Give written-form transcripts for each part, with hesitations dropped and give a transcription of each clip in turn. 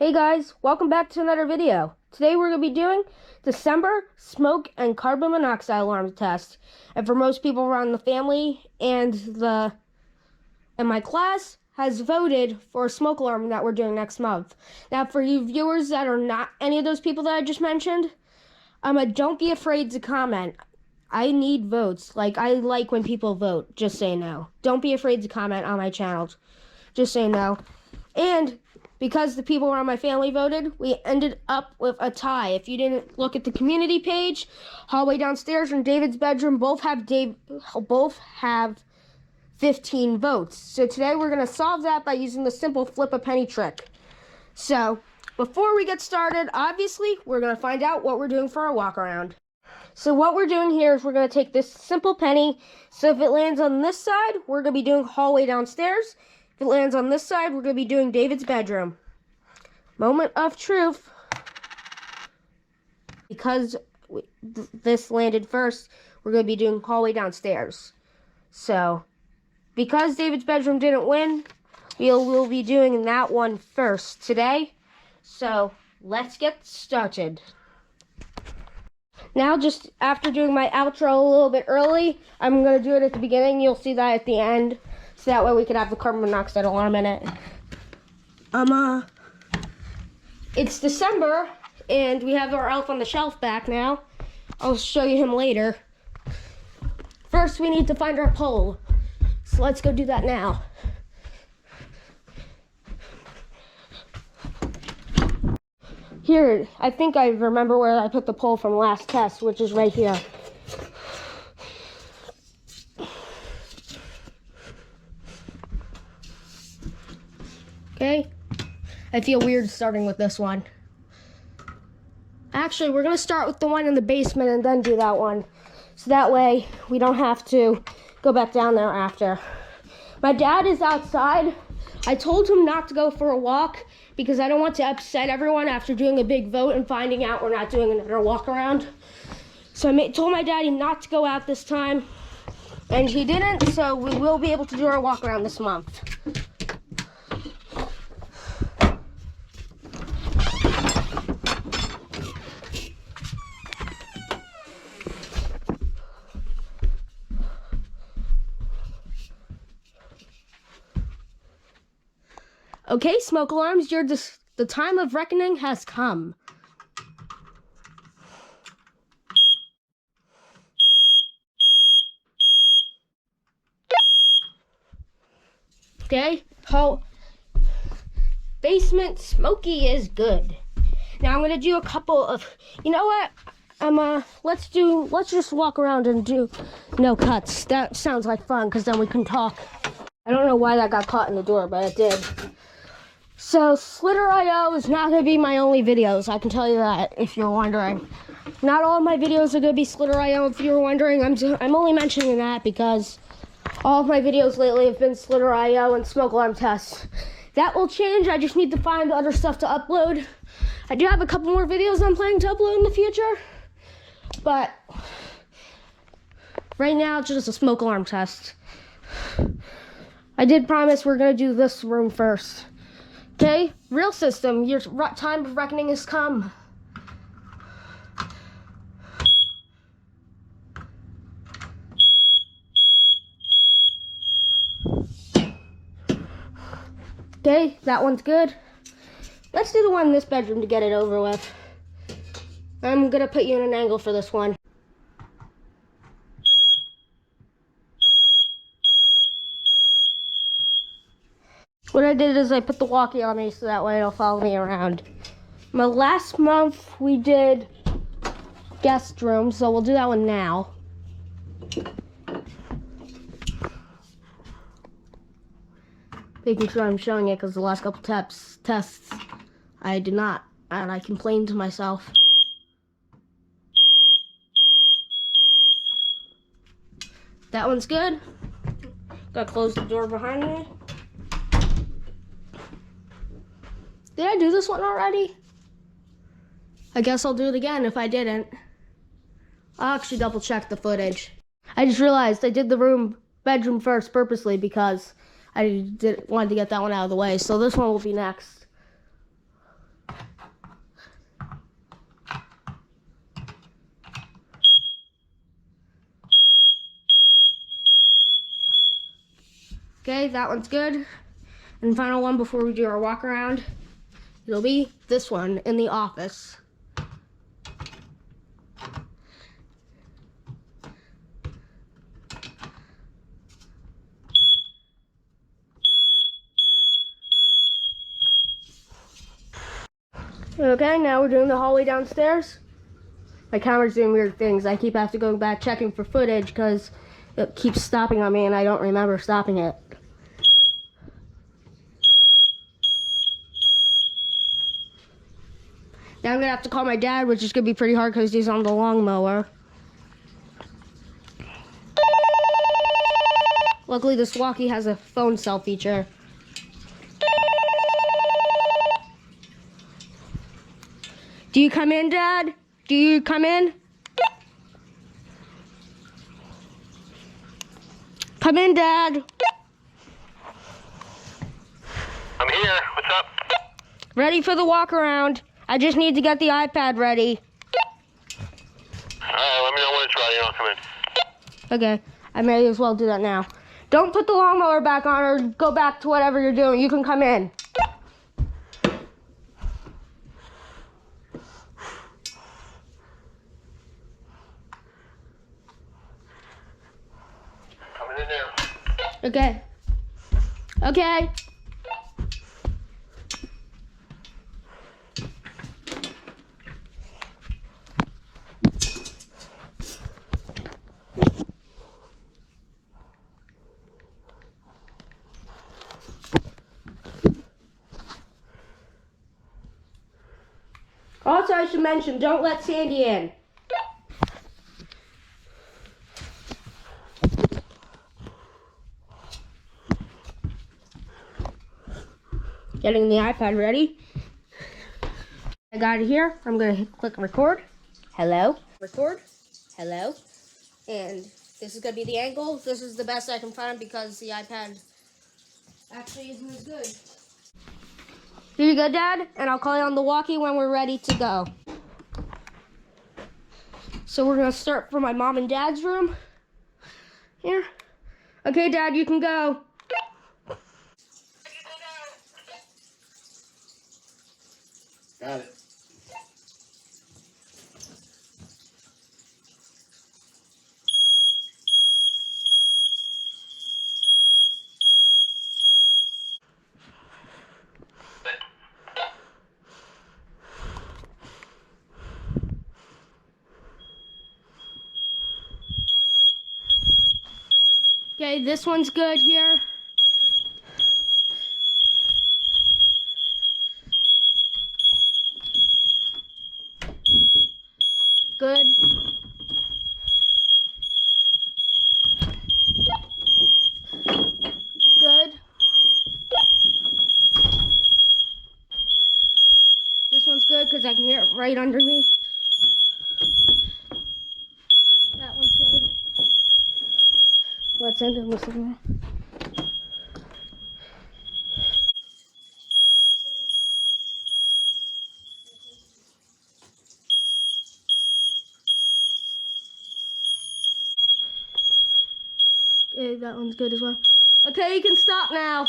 Hey guys, welcome back to another video. Today we're going to be doing December smoke and carbon monoxide alarm test. And for most people around the family and my class has voted for a smoke alarm that we're doing next month. Now for you viewers that are not any of those people that I just mentioned, don't be afraid to comment. I need votes. I like when people vote. Just say no. Don't be afraid to comment on my channel. Just say no. And because the people around my family voted, we ended up with a tie. If you didn't look at the community page, hallway downstairs and David's bedroom both have 15 votes. So today we're going to solve that by using the simple flip a penny trick. So before we get started, obviously, we're going to find out what we're doing for our walk around. So what we're doing here is we're going to take this simple penny. So if it lands on this side, we're going to be doing hallway downstairs. If it lands on this side, we're going to be doing David's bedroom. Moment of truth. Because this landed first, we're going to be doing hallway downstairs. So, because David's bedroom didn't win, we'll be doing that one first today. So, let's get started. Now, just after doing my outro a little bit early, I'm going to do it at the beginning. You'll see that at the end. So that way we can have the carbon monoxide alarm in it. It's December, and we have our elf on the shelf back now. I'll show you him later. First, we need to find our pole. So let's go do that now. Here, I think I remember where I put the pole from last test, which is right here. Okay, I feel weird starting with this one. Actually, we're going to start with the one in the basement and then do that one. So that way, we don't have to go back down there after. My dad is outside. I told him not to go for a walk because I don't want to upset everyone after doing a big vote and finding out we're not doing another walk around. So I told my daddy not to go out this time, and he didn't, so we will be able to do our walk around this month. Okay, smoke alarms, the time of reckoning has come. Okay, basement smoky is good. Now I'm gonna do a couple of, you know what? Let's just walk around and do no cuts. That sounds like fun, because then we can talk. I don't know why that got caught in the door, but it did. So, Slitter.io is not going to be my only videos, I can tell you that, if you're wondering. Not all of my videos are going to be Slitter.io, if you're wondering. I'm only mentioning that because all of my videos lately have been Slitter.io and smoke alarm tests. That will change, I just need to find other stuff to upload. I do have a couple more videos I'm planning to upload in the future, but right now it's just a smoke alarm test. I did promise we're going to do this room first. Okay, real system, your time of reckoning has come. Okay, that one's good. Let's do the one in this bedroom to get it over with. I'm gonna put you in an angle for this one. What I did is I put the walkie on me so that way it'll follow me around. Last month we did guest room, so we'll do that one now. Making sure I'm showing it because the last couple tests I did not, and I complained to myself. That one's good. Gotta close the door behind me. Did I do this one already? I guess I'll do it again if I didn't. I'll actually double check the footage. I just realized I did the bedroom first purposely because I wanted to get that one out of the way. So this one will be next. Okay, that one's good. And final one before we do our walk around, it'll be this one in the office. Okay, now we're doing the hallway downstairs. My camera's doing weird things. I keep having to go back checking for footage because it keeps stopping on me and I don't remember stopping it. Now I'm gonna have to call my dad, which is gonna be pretty hard because he's on the lawnmower. Luckily, this walkie has a phone cell feature. Do you come in, Dad? Do you come in? Come in, Dad. I'm here. What's up? Ready for the walk around. I just need to get the iPad ready. Alright, let me know when it's ready and I'll come in. Okay, I may as well do that now. Don't put the lawnmower back on or go back to whatever you're doing. You can come in. Coming in now. Okay. Okay. Also, I should mention, don't let Sandy in. Getting the iPad ready. I got it here. I'm gonna click record. Hello. Record. Hello. And this is gonna be the angle. This is the best I can find because the iPad actually isn't as good. Here you go, Dad, and I'll call you on the walkie when we're ready to go. So we're gonna start from my mom and dad's room. Here. Okay, Dad, you can go. Got it. Okay, this one's good here. Good. Good. This one's good because I can hear it right under me. That one's good. Let's end it with some. Okay, that one's good as well. Okay, you can stop now.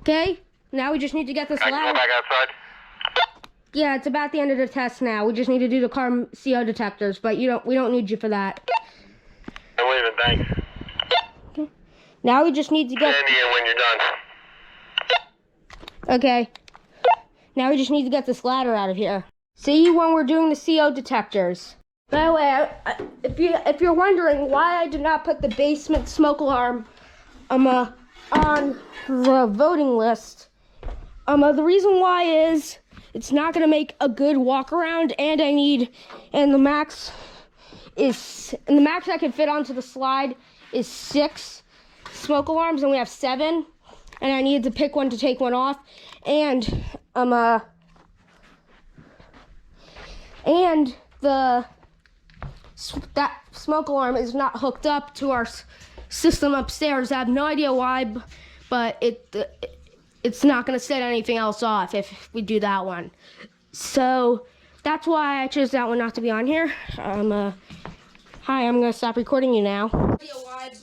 Okay, now we just need to get this I can go ladder. back outside. Yeah, it's about the end of the test now. We just need to do the car CO detectors, but we don't need you for that. I'm leaving, thanks. Okay. Now we just need to get. Send me in when you're done. Okay. Now we just need to get this ladder out of here. See you when we're doing the CO detectors. By the way, if you're wondering why I did not put the basement smoke alarm on the voting list, the reason why is it's not gonna make a good walk around, and the max I can fit onto the slide is 6 smoke alarms, and we have 7, and I needed to pick one to take one off, and that smoke alarm is not hooked up to our system upstairs. I have no idea why, but it's not going to set anything else off if we do that one. So that's why I chose that one not to be on here. Hi, I'm gonna stop recording you now. Video live,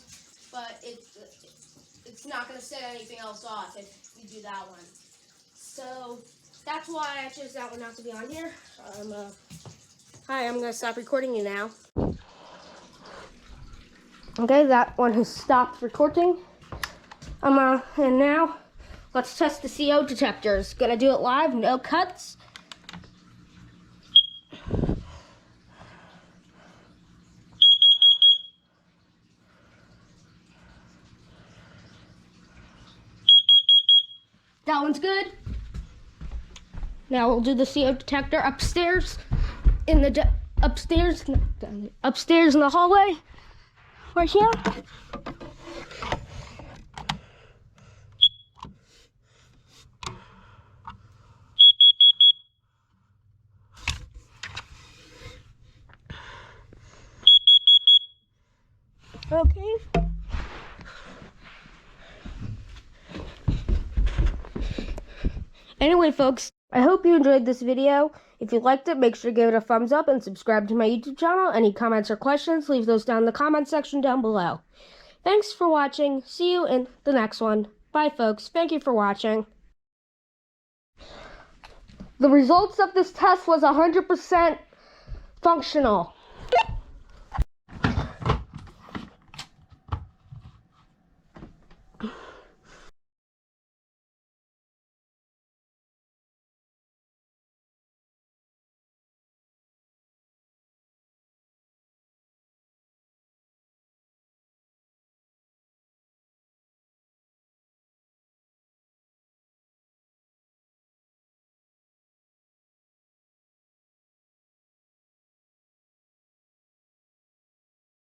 but it's not gonna set anything else off if you do that one. So that's why I chose that one not to be on here. Hi, I'm gonna stop recording you now. Okay, that one has stopped recording. And now let's test the CO detectors. Gonna do it live, no cuts. That one's good. Now we'll do the CO detector upstairs in the upstairs in the hallway, right here. Okay. Anyway, folks, I hope you enjoyed this video. If you liked it, make sure to give it a thumbs up and subscribe to my YouTube channel. Any comments or questions, leave those down in the comment section down below. Thanks for watching. See you in the next one. Bye, folks. Thank you for watching. The results of this test was 100% functional.